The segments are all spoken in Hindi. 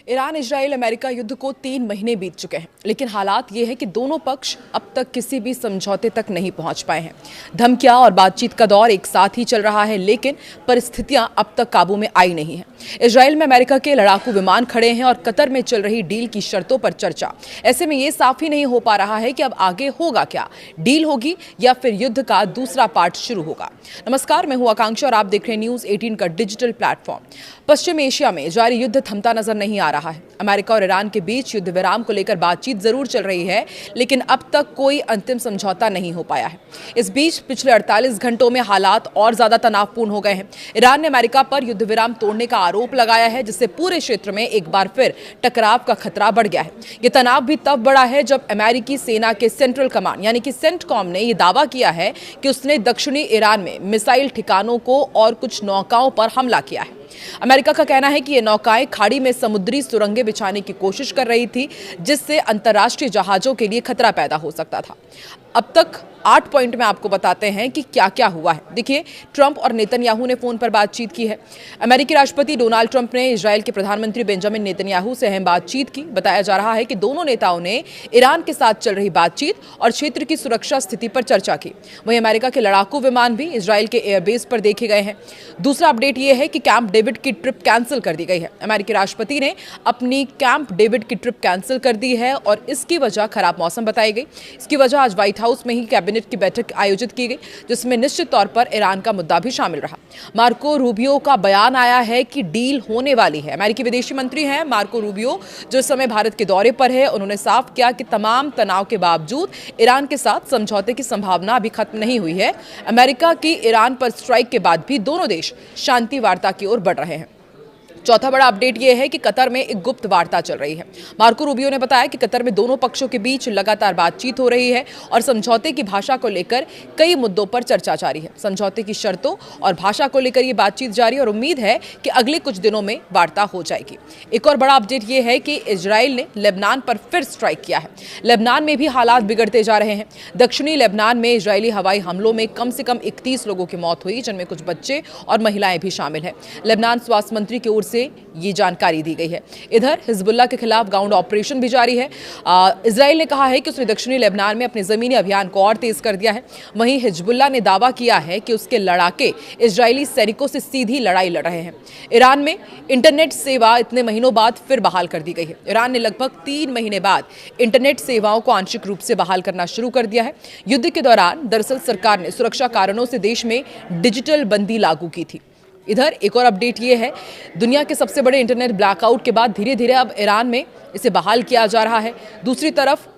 ईरान इजराइल अमेरिका युद्ध को 3 महीने बीत चुके हैं, लेकिन हालात ये है कि दोनों पक्ष अब तक किसी भी समझौते तक नहीं पहुंच पाए हैं। धमकियां और बातचीत का दौर एक साथ ही चल रहा है, लेकिन परिस्थितियां अब तक काबू में आई नहीं है। इजराइल में अमेरिका के लड़ाकू विमान खड़े हैं और कतर में चल रही डील की शर्तों पर चर्चा। ऐसे में ये साफ ही नहीं हो पा रहा है कि अब आगे होगा क्या, डील होगी या फिर युद्ध का दूसरा पार्ट शुरू होगा। नमस्कार, मैं हूं आकांक्षा और आप देख रहे हैं न्यूज 18 का डिजिटल प्लेटफॉर्म। पश्चिम एशिया में जारी युद्ध थमता नजर नहीं आ रहा है। अमेरिका और ईरान के बीच युद्ध विराम को लेकर बातचीत जरूर चल रही है, लेकिन अब तक कोई अंतिम समझौता नहीं हो पाया है। इस बीच पिछले 48 घंटों में हालात और ज्यादा तनावपूर्ण हो गए हैं। ईरान ने अमेरिका पर युद्ध विराम तोड़ने का आरोप लगाया है, जिससे पूरे क्षेत्र में एक बार फिर टकराव का खतरा बढ़ गया है। यह तनाव भी तब बढ़ा है जब अमेरिकी सेना के सेंट्रल कमांड यानी कि सेंटकॉम ने यह दावा किया है कि उसने दक्षिणी ईरान में मिसाइल ठिकानों को और कुछ नौकाओं पर हमला किया है। अमेरिका का कहना है कि ये नौकाएं खाड़ी में समुद्री सुरंगें बिछाने की कोशिश कर रही थी, जिससे अंतर्राष्ट्रीय जहाजों के लिए खतरा पैदा हो सकता था। अब तक 8 पॉइंट में आपको बताते हैं कि क्या क्या हुआ है। देखिए, ट्रंप और नेतन्याहू ने फोन पर बातचीत की है। अमेरिकी राष्ट्रपति डोनाल्ड ट्रंप ने इजराइल के प्रधानमंत्री बेंजामिन नेतन्याहू से अहम बातचीत की। बताया जा रहा है कि दोनों नेताओं ने ईरान के साथ चल रही बातचीत और क्षेत्र की सुरक्षा स्थिति पर चर्चा की। वहीं अमेरिका के लड़ाकू विमान भी इजराइल के एयरबेस पर देखे गए हैं। दूसरा अपडेट यह है कि कैंप डेविड की ट्रिप कैंसिल कर दी गई है। अमेरिकी राष्ट्रपति ने अपनी कैंप डेविड की ट्रिप कैंसिल कर दी है और इसकी वजह खराब मौसम बताई गई। इसकी वजह आज व्हाइट हाउस में ही कैबिनेट की बैठक आयोजित की गई, जिसमें निश्चित तौर पर ईरान का मुद्दा भी शामिल रहा। मार्को रूबियो का बयान आया है कि डील होने वाली है। अमेरिकी विदेशी मंत्री हैं मार्को रूबियो, जो इस समय भारत के दौरे पर है। उन्होंने साफ किया कि तमाम तनाव के बावजूद ईरान के साथ समझौते की संभावना अभी खत्म नहीं हुई है। अमेरिका की ईरान पर स्ट्राइक के बाद भी दोनों देश शांति वार्ता की ओर बढ़ रहे हैं। चौथा बड़ा अपडेट यह है कि कतर में एक गुप्त वार्ता चल रही है। मार्को रूबियो ने बताया कि कतर में दोनों पक्षों के बीच लगातार बातचीत हो रही है और समझौते की भाषा को लेकर कई मुद्दों पर चर्चा जारी है। समझौते की शर्तों और भाषा को लेकर यह बातचीत जारी है और उम्मीद है कि अगले कुछ दिनों में वार्ता हो जाएगी। एक और बड़ा अपडेट यह है कि इजराइल ने लेबनान पर फिर स्ट्राइक किया है। लेबनान में भी हालात बिगड़ते जा रहे हैं। दक्षिणी लेबनान में इजरायली हवाई हमलों में कम से कम 31 लोगों की मौत हुई, जिनमें कुछ बच्चे और महिलाएं भी शामिल हैं। लेबनान स्वास्थ्य मंत्री की ओर से ये जानकारी दी गई है। इधर हिजबुल्लाह के खिलाफ ग्राउंड ऑपरेशन भी जारी है। इजराइल ने कहा है कि उसने दक्षिणी लेबनान में अपने जमीनी अभियान को और तेज कर दिया है। वहीं हिजबुल्लाह ने दावा किया है कि उसके लड़ाके इजरायली सैनिकों से सीधी लड़ाई लड़ रहे हैं। ईरान में इंटरनेट सेवा इतने महीनों बाद फिर बहाल कर दी गई है। ईरान ने लगभग 3 महीने बाद इंटरनेट सेवाओं को आंशिक रूप से बहाल करना शुरू कर दिया है। युद्ध के दौरान दरअसल सरकार ने सुरक्षा कारणों से देश में डिजिटल बंदी लागू की थी। इधर एक और अपडेट ये है, दुनिया के सबसे बड़े इंटरनेट ब्लैकआउट के बाद धीरे धीरे अब ईरान में इसे बहाल किया जा रहा है। दूसरी तरफ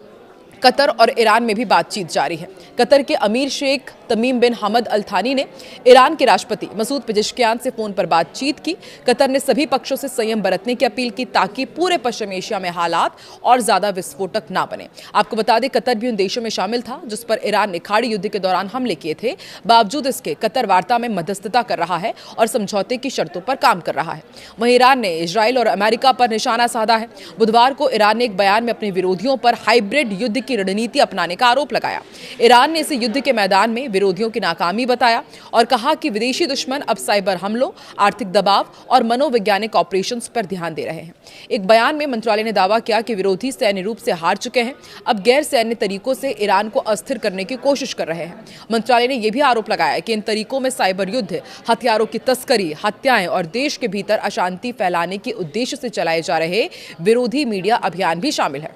कतर और ईरान में भी बातचीत जारी है। कतर के अमीर शेख तमीम बिन हमद अल थानी ने ईरान के राष्ट्रपति मसूद पेजेश्कियान से फोन पर बातचीत की। कतर ने सभी पक्षों से संयम बरतने की अपील की, ताकि पूरे पश्चिम एशिया में हालात और ज्यादा विस्फोटक ना बने। आपको बता दें, कतर भी उन देशों में शामिल था जिस पर ईरान ने खाड़ी युद्ध के दौरान हमले किए थे। बावजूद इसके कतर वार्ता में मध्यस्थता कर रहा है और समझौते की शर्तों पर काम कर रहा है। वहीं ईरान ने इजराइल और अमेरिका पर निशाना साधा है। बुधवार को ईरान ने एक बयान में अपने विरोधियों पर हाइब्रिड युद्ध की रणनीति अपनाने का आरोप लगाया। ईरान ने इसे युद्ध के मैदान में विरोधियों की नाकामी बताया और कहा कि विदेशी दुश्मन अब साइबर हमलों, आर्थिक दबाव और मनोवैज्ञानिक ऑपरेशंस पर ध्यान दे रहे हैं। एक बयान में मंत्रालय ने दावा किया कि विरोधी सैन्य रूप से हार चुके हैं, अब गैर सैन्य तरीकों से ईरान को अस्थिर करने की कोशिश कर रहे हैं। मंत्रालय ने यह भी आरोप लगाया कि इन तरीकों में साइबर युद्ध, हथियारों की तस्करी, हत्याएं और देश के भीतर अशांति फैलाने के उद्देश्य से चलाए जा रहे विरोधी मीडिया अभियान भी शामिल है।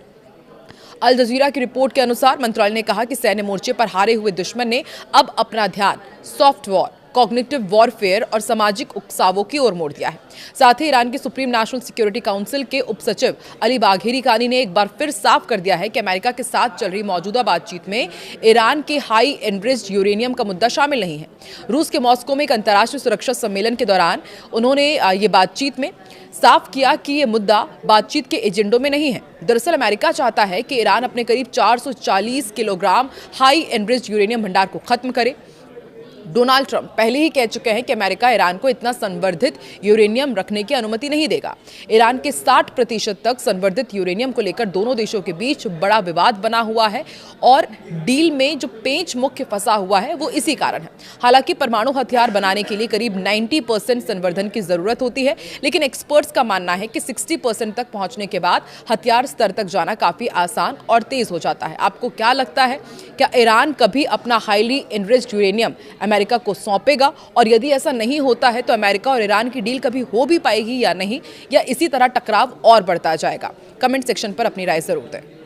अल जजीरा की रिपोर्ट के अनुसार मंत्रालय ने कहा कि सैन्य मोर्चे पर हारे हुए दुश्मन ने अब अपना ध्यान सॉफ्ट वॉर, कॉग्निटिव वॉरफेयर और सामाजिक उकसावों की ओर मोड़ दिया है। साथ ही ईरान के सुप्रीम नेशनल सिक्योरिटी काउंसिल के उपसचिव अली बाघेरी कानी ने एक बार फिर साफ कर दिया है कि अमेरिका के साथ चल रही मौजूदा बातचीत में ईरान के हाई एनरिच्ड यूरेनियम का मुद्दा शामिल नहीं है। रूस के मॉस्को में एक अंतर्राष्ट्रीय सुरक्षा सम्मेलन के दौरान उन्होंने ये बातचीत में साफ किया कि ये मुद्दा बातचीत के एजेंडों में नहीं है। दरअसल अमेरिका चाहता है कि ईरान अपने करीब 440 किलोग्राम हाई एनरिच्ड यूरेनियम भंडार को खत्म करे। डोनाल्ड ट्रंप पहले ही कह चुके हैं कि अमेरिका ईरान को इतना संवर्धित यूरेनियम रखने की अनुमति नहीं देगा। ईरान के 60% तक संवर्धित यूरेनियम को लेकर दोनों देशों के बीच बड़ा विवाद बना हुआ है और डील में जो पेंच मुख्य फंसा हुआ है वो इसी कारण है। हालांकि परमाणु हथियार बनाने के लिए करीब 90% संवर्धन की जरूरत होती है, लेकिन एक्सपर्ट्स का मानना है कि 60% तक पहुंचने के बाद हथियार स्तर तक जाना काफी आसान और तेज हो जाता है। आपको क्या लगता है, क्या ईरान कभी अपना हाईली एनरिच्ड यूरेनियम अमेरिका को सौंपेगा? और यदि ऐसा नहीं होता है तो अमेरिका और ईरान की डील कभी हो भी पाएगी या नहीं, या इसी तरह टकराव और बढ़ता जाएगा? कमेंट सेक्शन पर अपनी राय जरूर दें।